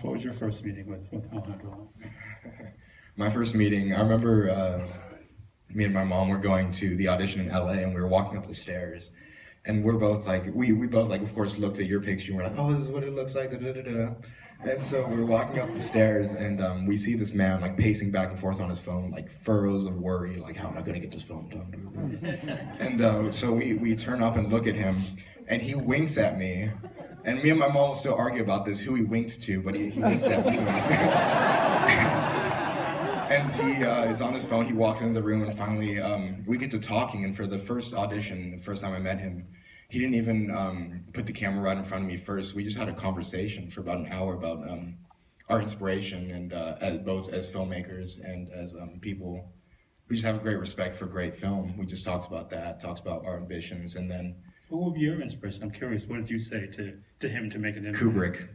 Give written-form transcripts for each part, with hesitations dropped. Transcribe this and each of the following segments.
What was your first meeting with Alejandro? My first meeting, I remember me and my mom were going to the audition in LA, and we were walking up the stairs, and we're both like, we both like, of course, looked at your picture, and we're like, oh, this is what it looks like, da da da da. And so we're walking up the stairs, and we see this man like pacing back and forth on his phone, like furrows of worry, like, how am I gonna get this phone done? And so we turn up and look at him, and he winks at me, and me and my mom will still argue about this, who he winks to, but he winked at me. And he is on his phone, he walks into the room, and finally we get to talking, and for the first audition, the first time I met him, he didn't even put the camera right in front of me first. We just had a conversation for about an hour about our inspiration, and both as filmmakers and as people. We just have a great respect for great film. We just talked about that, talked about our ambitions, and then... Who would be your inspiration? I'm curious, what did you say to him to make an impact? Kubrick.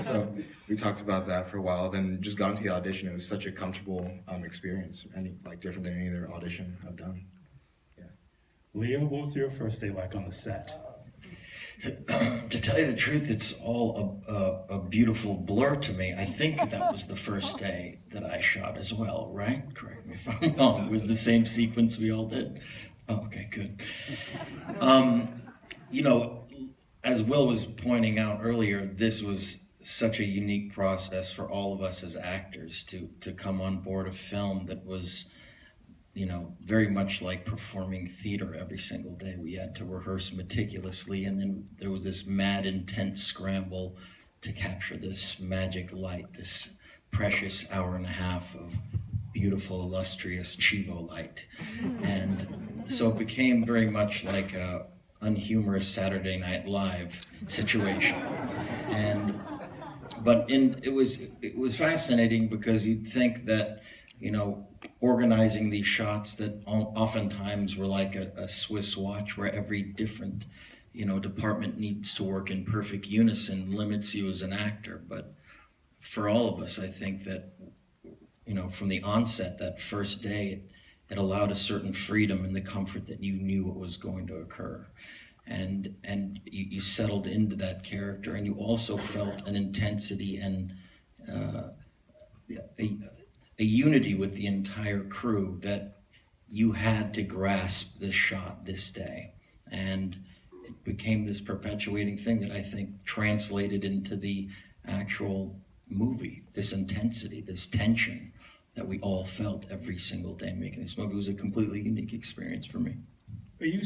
So we talked about that for a while, then just got into the audition. It was such a comfortable experience, and like different than any other audition I've done. Yeah. Leo, what was your first day like on the set? To tell you the truth, it's all a beautiful blur to me. I think that was the first day that I shot as well, right? Correct me if I'm wrong. It was the same sequence we all did. Oh, okay, good. You know, as Will was pointing out earlier, this was such a unique process for all of us as actors to come on board a film that was, you know, very much like performing theater every single day. We had to rehearse meticulously, and then there was this mad, intense scramble to capture this magic light, this precious hour and a half of beautiful, illustrious Chivo light. And so it became very much like a unhumorous Saturday Night Live situation. But it was fascinating, because you'd think that, you know, organizing these shots that oftentimes were like a Swiss watch, where every different, you know, department needs to work in perfect unison, limits you as an actor. But for all of us, I think that, you know, from the onset, that first day, it allowed a certain freedom and the comfort that you knew what was going to occur. And you settled into that character, and you also felt an intensity and a unity with the entire crew that you had to grasp this shot this day. And it became this perpetuating thing that I think translated into the actual movie, this intensity, this tension that we all felt every single day making this movie. It was a completely unique experience for me. Are you